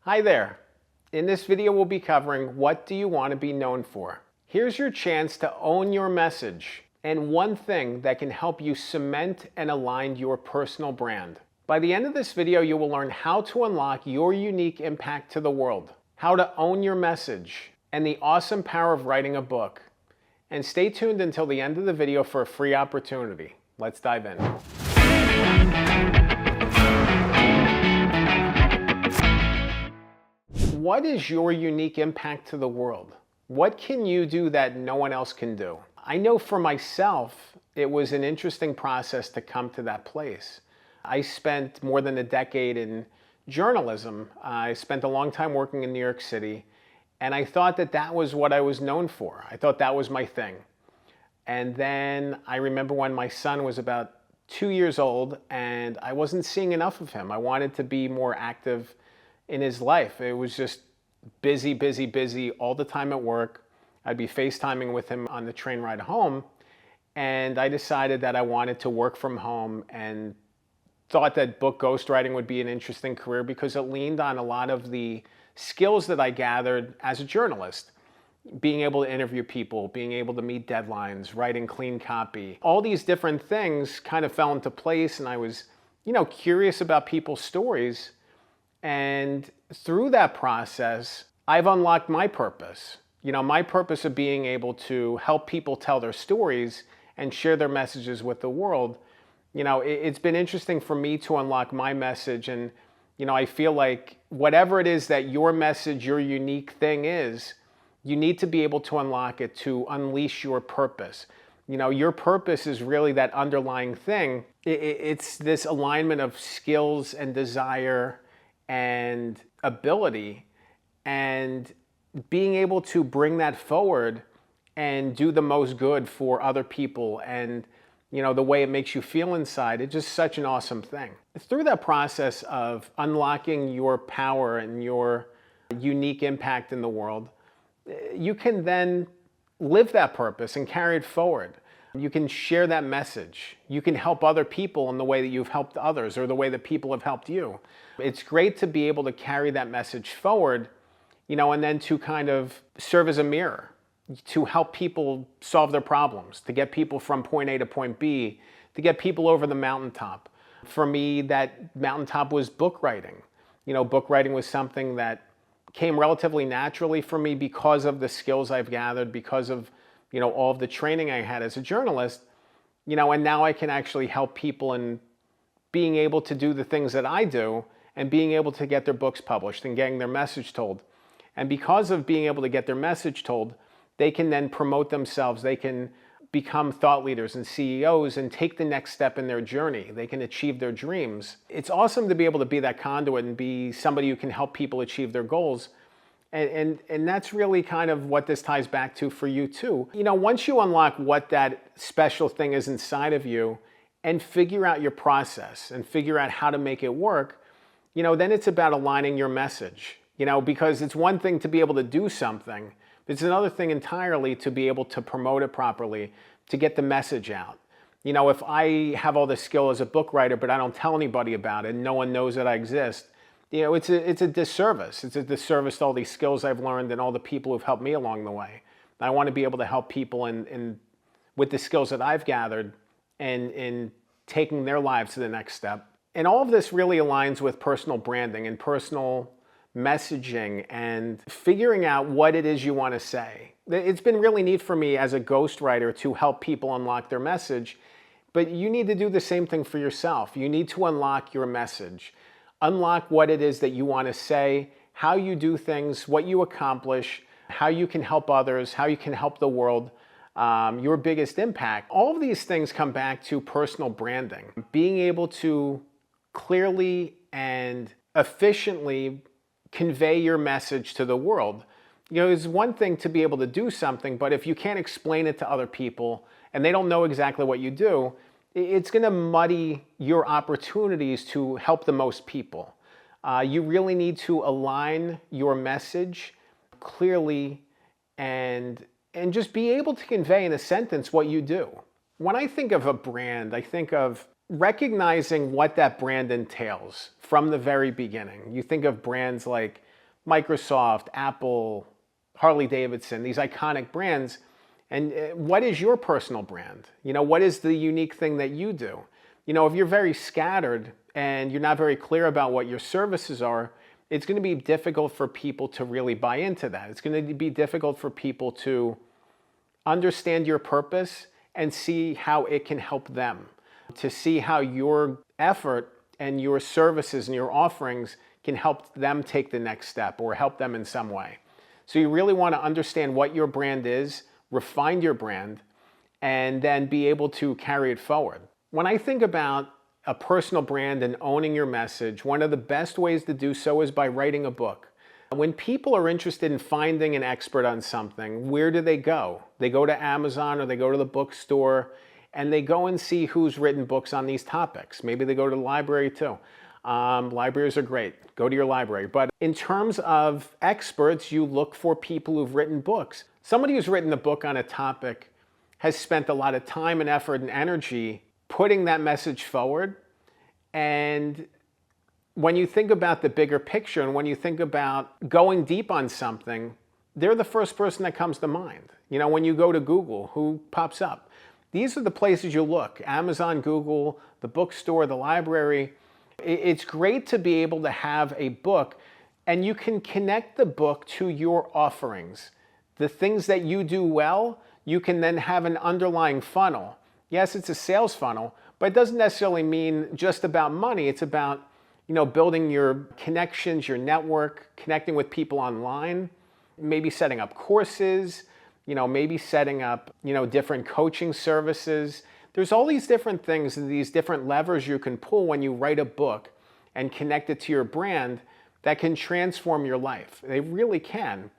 Hi there. In this video we'll be covering what do you want to be known for. Here's your chance to own your message and one thing that can help you cement and align your personal brand. By the end of this video you will learn how to unlock your unique impact to the world, how to own your message, and the awesome power of writing a book. And stay tuned until the end of the video for a free opportunity. Let's dive in. What is your unique impact to the world? What can you do that no one else can do? I know for myself, it was an interesting process to come to that place. I spent more than a decade in journalism. I spent a long time working in New York City, and I thought that that was what I was known for. I thought that was my thing. And then I remember when my son was about 2 years old, and I wasn't seeing enough of him. I wanted to be more active in his life. It was just busy, busy, busy all the time at work. I'd be FaceTiming with him on the train ride home, and I decided that I wanted to work from home and thought that book ghostwriting would be an interesting career because it leaned on a lot of the skills that I gathered as a journalist. Being able to interview people, being able to meet deadlines, writing clean copy. All these different things kind of fell into place, and I was, curious about people's stories. And through that process, I've unlocked my purpose. My purpose of being able to help people tell their stories and share their messages with the world. It's been interesting for me to unlock my message. And, I feel like whatever it is that your message, your unique thing is, you need to be able to unlock it to unleash your purpose. Your purpose is really that underlying thing. It's this alignment of skills and desire and ability, and being able to bring that forward and do the most good for other people, and the way it makes you feel inside. It's just such an awesome thing. Through that process of unlocking your power and your unique impact in the world, you can then live that purpose and carry it forward. You can share that message. You can help other people in the way that you've helped others, or the way that people have helped you. It's great to be able to carry that message forward, and then to kind of serve as a mirror, to help people solve their problems, to get people from point A to point B, to get people over the mountaintop. For me, that mountaintop was book writing. Book writing was something that came relatively naturally for me because of the skills I've gathered, because of all of the training I had as a journalist, and now I can actually help people in being able to do the things that I do and being able to get their books published and getting their message told. And because of being able to get their message told, they can then promote themselves. They can become thought leaders and CEOs and take the next step in their journey. They can achieve their dreams. It's awesome to be able to be that conduit and be somebody who can help people achieve their goals. And that's really kind of what this ties back to for you too. Once you unlock what that special thing is inside of you and figure out your process and figure out how to make it work, then it's about aligning your message. Because it's one thing to be able to do something. It's another thing entirely to be able to promote it properly, to get the message out. If I have all this skill as a book writer, but I don't tell anybody about it and no one knows that I exist, it's a disservice. It's a disservice to all these skills I've learned and all the people who've helped me along the way. I want to be able to help people with the skills that I've gathered and in taking their lives to the next step. And all of this really aligns with personal branding and personal messaging and figuring out what it is you want to say. It's been really neat for me as a ghostwriter to help people unlock their message, but you need to do the same thing for yourself. You need to unlock your message. Unlock what it is that you want to say, how you do things, what you accomplish, how you can help others, how you can help the world, your biggest impact. All of these things come back to personal branding. Being able to clearly and efficiently convey your message to the world. It's one thing to be able to do something, but if you can't explain it to other people and they don't know exactly what you do, it's going to muddy your opportunities to help the most people. You really need to align your message clearly and just be able to convey in a sentence what you do. When I think of a brand, I think of recognizing what that brand entails from the very beginning. You think of brands like Microsoft, Apple, Harley Davidson, these iconic brands. And what is your personal brand? What is the unique thing that you do? If you're very scattered and you're not very clear about what your services are, it's going to be difficult for people to really buy into that. It's going to be difficult for people to understand your purpose and see how it can help them, to see how your effort and your services and your offerings can help them take the next step or help them in some way. So you really want to understand what your brand is, refine your brand, and then be able to carry it forward. When I think about a personal brand and owning your message, one of the best ways to do so is by writing a book. When people are interested in finding an expert on something, where do they go? They go to Amazon or they go to the bookstore and they go and see who's written books on these topics. Maybe they go to the library too. Libraries are great. Go to your library. But in terms of experts, you look for people who've written books. Somebody who's written a book on a topic has spent a lot of time and effort and energy putting that message forward. And when you think about the bigger picture and when you think about going deep on something, they're the first person that comes to mind. When you go to Google, who pops up? These are the places you look: Amazon, Google, the bookstore, the library. It's great to be able to have a book and you can connect the book to your offerings. The things that you do well, you can then have an underlying funnel. Yes, it's a sales funnel, but it doesn't necessarily mean just about money. It's about, building your connections, your network, connecting with people online, maybe setting up courses, maybe setting up, different coaching services. There's all these different things and these different levers you can pull when you write a book and connect it to your brand that can transform your life. They really can.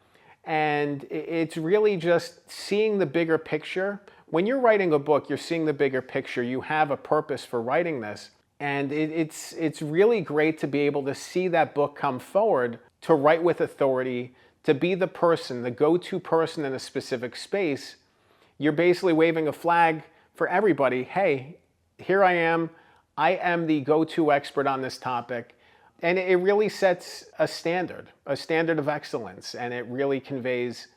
And it's really just seeing the bigger picture. When you're writing a book, you're seeing the bigger picture. You have a purpose for writing this. And it's really great to be able to see that book come forward, to write with authority, to be the person, the go-to person in a specific space. You're basically waving a flag for everybody. Hey, here I am. I am the go-to expert on this topic. And it really sets a standard of excellence. And it really conveys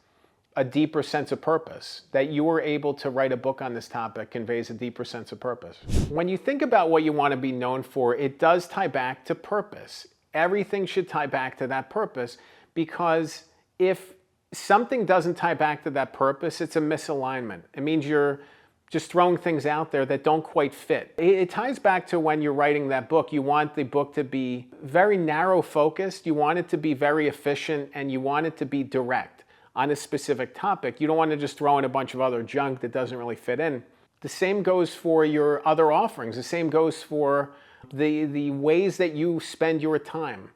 a deeper sense of purpose. That you were able to write a book on this topic conveys a deeper sense of purpose. When you think about what you want to be known for, it does tie back to purpose. Everything should tie back to that purpose, because if something doesn't tie back to that purpose, it's a misalignment. It means you're just throwing things out there that don't quite fit. It ties back to when you're writing that book. You want the book to be very narrow focused. You want it to be very efficient, and you want it to be direct on a specific topic. You don't want to just throw in a bunch of other junk that doesn't really fit in. The same goes for your other offerings. The same goes for the ways that you spend your time.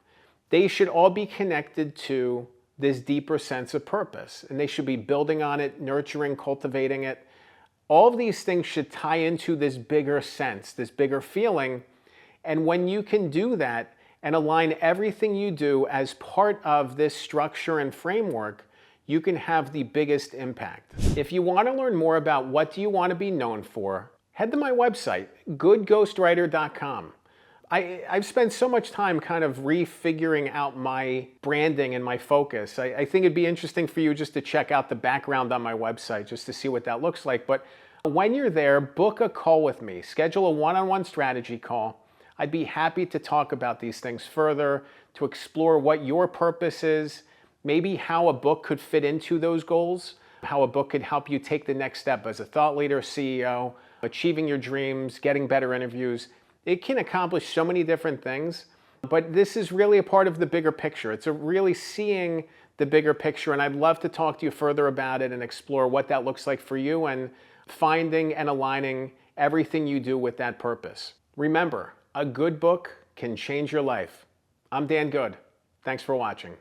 They should all be connected to this deeper sense of purpose, and they should be building on it, nurturing, cultivating it. All of these things should tie into this bigger sense, this bigger feeling. And when you can do that and align everything you do as part of this structure and framework, you can have the biggest impact. If you want to learn more about what do you want to be known for, head to my website, goodghostwriter.com. I've spent so much time kind of refiguring out my branding and my focus. I think it'd be interesting for you just to check out the background on my website just to see what that looks like. But when you're there, book a call with me. Schedule a one-on-one strategy call. I'd be happy to talk about these things further, to explore what your purpose is, maybe how a book could fit into those goals, how a book could help you take the next step as a thought leader, CEO, achieving your dreams, getting better interviews. It can accomplish so many different things, but this is really a part of the bigger picture. It's really seeing the bigger picture, and I'd love to talk to you further about it and explore what that looks like for you and finding and aligning everything you do with that purpose. Remember, a good book can change your life. I'm Dan Good. Thanks for watching.